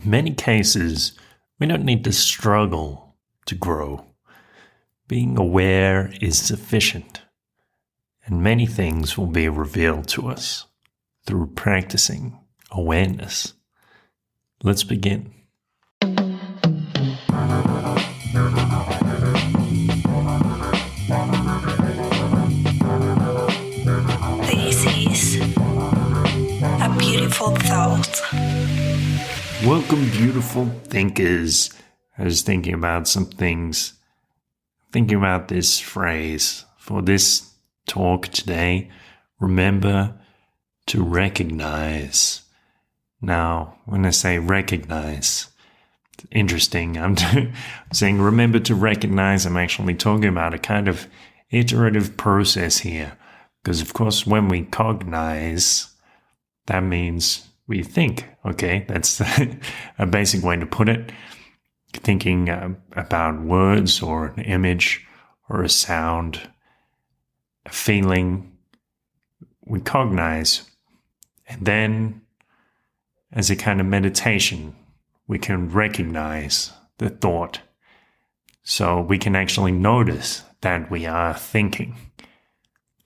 In many cases, we don't need to struggle to grow. Being aware is sufficient, and many things will be revealed to us through practicing awareness. Let's begin. This is a beautiful thought. Welcome, beautiful thinkers. I was thinking about some things, thinking about this phrase for this talk today. Remember to recognize. Now, when I say recognize, it's interesting. I'm saying remember to recognize. I'm actually talking about a kind of iterative process here. Because, of course, when we cognize, that means we think. Okay, that's a basic way to put it. Thinking about words or an image or a sound, a feeling, we cognize. And then, as a kind of meditation, we can recognize the thought. So we can actually notice that we are thinking.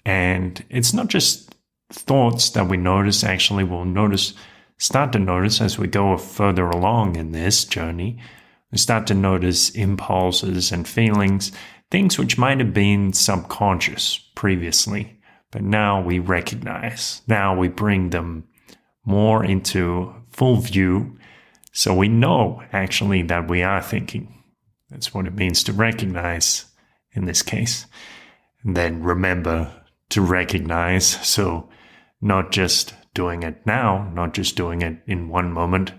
And it's not just thoughts that we notice. Actually, we'll start to notice as we go further along in this journey. We start to notice impulses and feelings, things which might have been subconscious previously, but now we recognize. Now we bring them more into full view, so we know actually that we are thinking. That's what it means to recognize in this case. And then remember to recognize, so not just doing it now, not just doing it in one moment,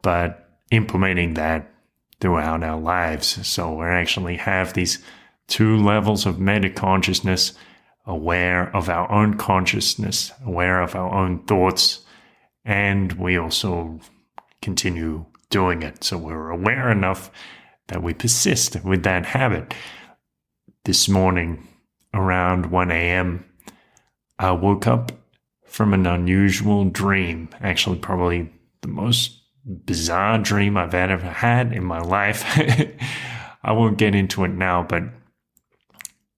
but implementing that throughout our lives. So we actually have these two levels of meta-consciousness, aware of our own consciousness, aware of our own thoughts, and we also continue doing it. So we're aware enough that we persist with that habit. This morning, around 1 a.m., I woke up from an unusual dream. Actually, probably the most bizarre dream I've ever had in my life. I won't get into it now, but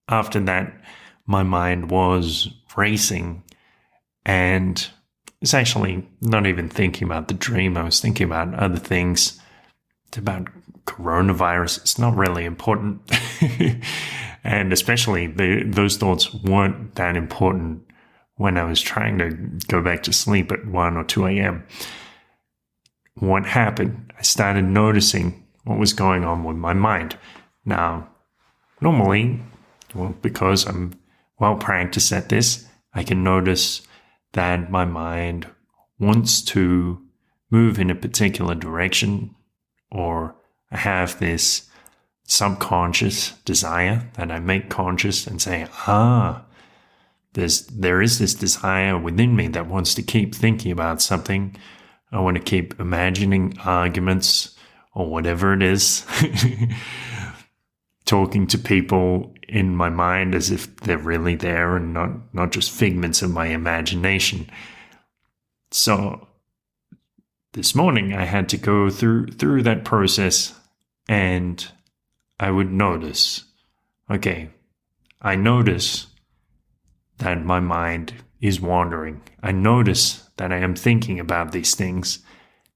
after that, my mind was racing, and it's actually not even thinking about the dream. I was thinking about other things. It's about coronavirus. It's not really important. And especially those thoughts weren't that important when I was trying to go back to sleep at 1 or 2 a.m. What happened? I started noticing what was going on with my mind. Now, normally, because I'm well practiced at this, I can notice that my mind wants to move in a particular direction, or I have this subconscious desire that I make conscious and say, there is this desire within me that wants to keep thinking about something. I want to keep imagining arguments or whatever it is, talking to people in my mind as if they're really there and not just figments of my imagination. So this morning I had to go through that process, and I would notice, okay, I notice that my mind is wandering. I notice that I am thinking about these things.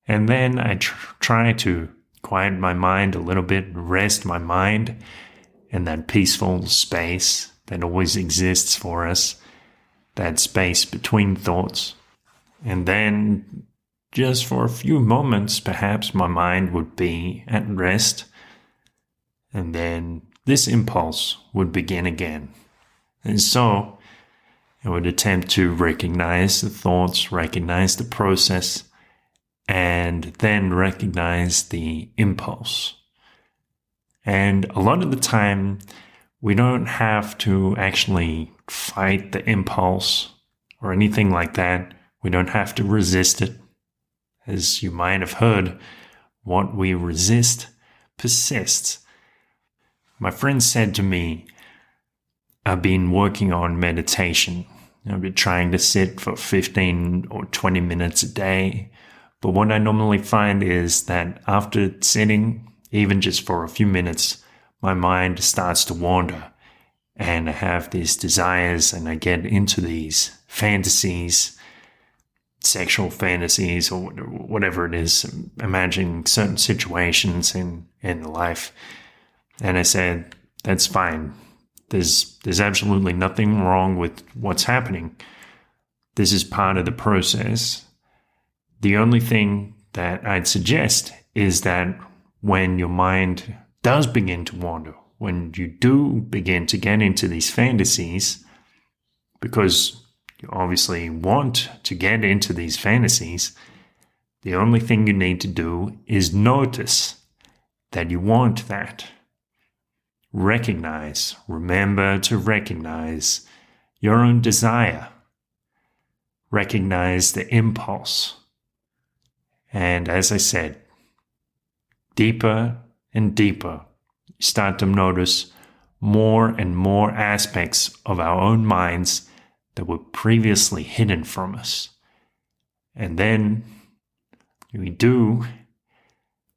And then I try to quiet my mind a little bit, rest my mind in that peaceful space that always exists for us, that space between thoughts. And then just for a few moments, perhaps my mind would be at rest. And then this impulse would begin again. And so I would attempt to recognize the thoughts, recognize the process, and then recognize the impulse. And a lot of the time, we don't have to actually fight the impulse or anything like that. We don't have to resist it. As you might have heard, what we resist persists. My friend said to me, I've been working on meditation. I've been trying to sit for 15 or 20 minutes a day, But what I normally find is that after sitting, even just for a few minutes, my mind starts to wander and I have these desires and I get into these fantasies, sexual fantasies or whatever it is, imagining certain situations in life. And I said, that's fine. There's absolutely nothing wrong with what's happening. This is part of the process. The only thing that I'd suggest is that when your mind does begin to wander, when you do begin to get into these fantasies, because you obviously want to get into these fantasies, the only thing you need to do is notice that you want that. Remember to recognize your own desire. Recognize the impulse. And as I said, deeper and deeper, you start to notice more and more aspects of our own minds that were previously hidden from us. And then we do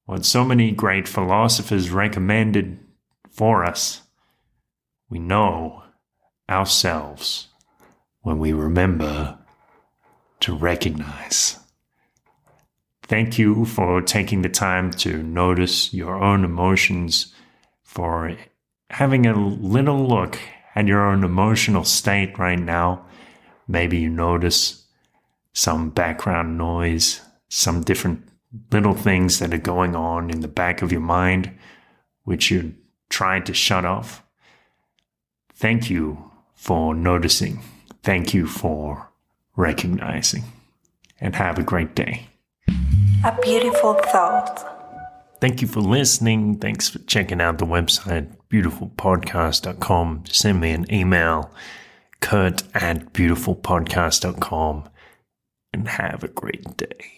what so many great philosophers recommended for us. We know ourselves when we remember to recognize. Thank you for taking the time to notice your own emotions, for having a little look at your own emotional state right now. Maybe you notice some background noise, some different little things that are going on in the back of your mind, which you tried to shut off. Thank you for noticing. Thank you for recognizing. And have a great day. A beautiful thought. Thank you for listening. Thanks for checking out the website, beautifulpodcast.com. Send me an email, kurt@beautifulpodcast.com, and have a great day.